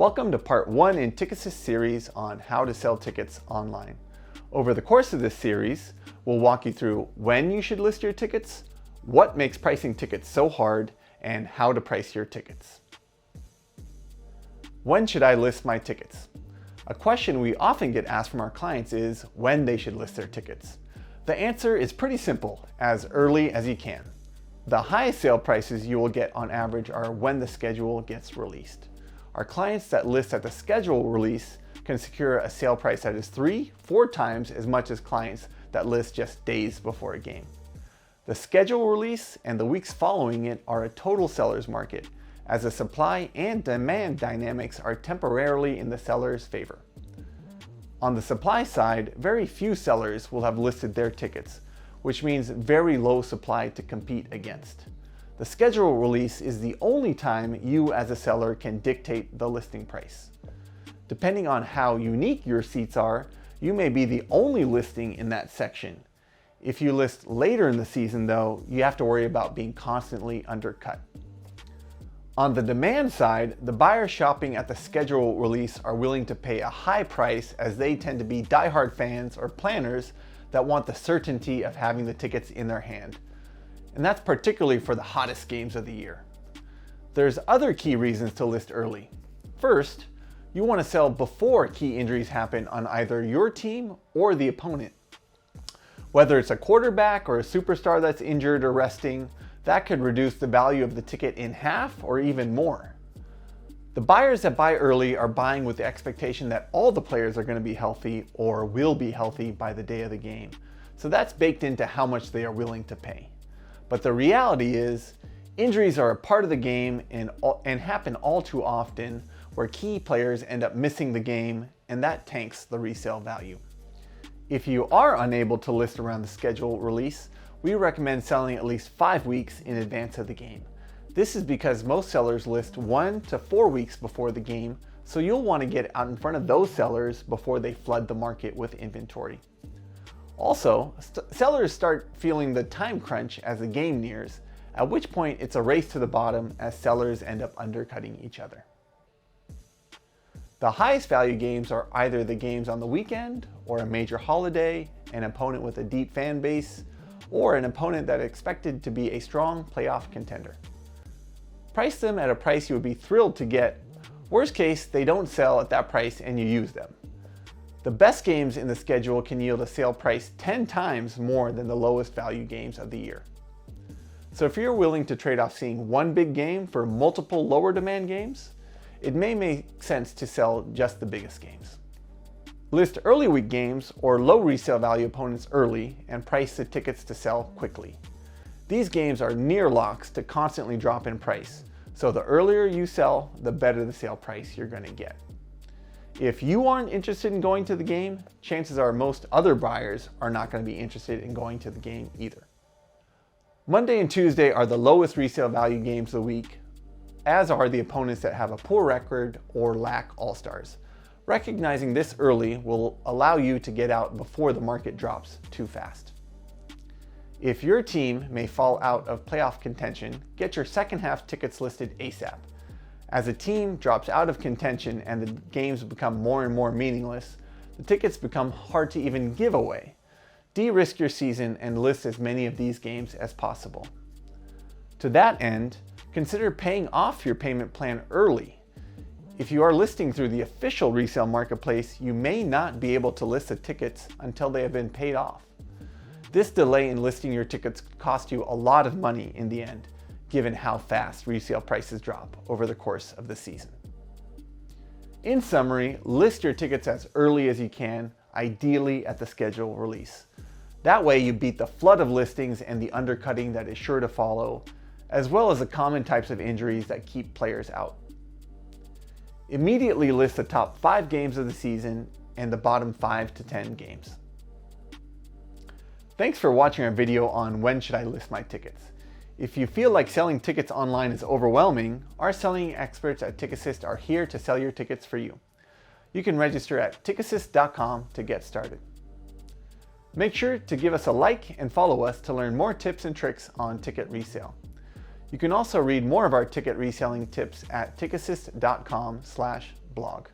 Welcome to part 1 in TiqAssist series on how to sell tickets online. Over the course of this series, we'll walk you through when you should list your tickets, what makes pricing tickets so hard, and how to price your tickets. When should I list my tickets? A question we often get asked from our clients is when they should list their tickets. The answer is pretty simple, as early as you can. The highest sale prices you will get on average are when the schedule gets released. Our clients that list at the schedule release can secure a sale price that is 3-4 times as much as clients that list just days before a game. The schedule release and the weeks following it are a total seller's market, as the supply and demand dynamics are temporarily in the seller's favor. On the supply side, very few sellers will have listed their tickets, which means very low supply to compete against. The schedule release is the only time you as a seller can dictate the listing price. Depending on how unique your seats are, you may be the only listing in that section. If you list later in the season though, you have to worry about being constantly undercut. On the demand side, the buyers shopping at the schedule release are willing to pay a high price as they tend to be diehard fans or planners that want the certainty of having the tickets in their hand. And that's particularly for the hottest games of the year. There's other key reasons to list early. First, you want to sell before key injuries happen on either your team or the opponent. Whether it's a quarterback or a superstar that's injured or resting, that could reduce the value of the ticket in half or even more. The buyers that buy early are buying with the expectation that all the players are going to be healthy or will be healthy by the day of the game. So that's baked into how much they are willing to pay. But the reality is, injuries are a part of the game and happen all too often, where key players end up missing the game, and that tanks the resale value. If you are unable to list around the schedule release, we recommend selling at least 5 weeks in advance of the game. This is because most sellers list 1 to 4 weeks before the game, so you'll want to get out in front of those sellers before they flood the market with inventory. Also, sellers start feeling the time crunch as the game nears, at which point it's a race to the bottom as sellers end up undercutting each other. The highest value games are either the games on the weekend or a major holiday, an opponent with a deep fan base, or an opponent that is expected to be a strong playoff contender. Price them at a price you would be thrilled to get. Worst case, they don't sell at that price and you use them. The best games in the schedule can yield a sale price 10 times more than the lowest value games of the year. So if you're willing to trade off seeing one big game for multiple lower demand games, it may make sense to sell just the biggest games. List early week games or low resale value opponents early and price the tickets to sell quickly. These games are near locks to constantly drop in price, so the earlier you sell, the better the sale price you're going to get. If you aren't interested in going to the game, chances are most other buyers are not going to be interested in going to the game either. Monday and Tuesday are the lowest resale value games of the week, as are the opponents that have a poor record or lack all-stars. Recognizing this early will allow you to get out before the market drops too fast. If your team may fall out of playoff contention, get your second half tickets listed ASAP. As a team drops out of contention and the games become more and more meaningless, the tickets become hard to even give away. De-risk your season and list as many of these games as possible. To that end, consider paying off your payment plan early. If you are listing through the official resale marketplace, you may not be able to list the tickets until they have been paid off. This delay in listing your tickets costs you a lot of money in the end, given how fast resale prices drop over the course of the season. In summary, list your tickets as early as you can, ideally at the schedule release. That way you beat the flood of listings and the undercutting that is sure to follow, as well as the common types of injuries that keep players out. Immediately list the top 5 games of the season and the bottom 5 to 10 games. Thanks for watching our video on when should I list my tickets. If you feel like selling tickets online is overwhelming, our selling experts at TiqAssist are here to sell your tickets for you. You can register at TiqAssist.com to get started. Make sure to give us a like and follow us to learn more tips and tricks on ticket resale. You can also read more of our ticket reselling tips at TiqAssist.com/blog. blog.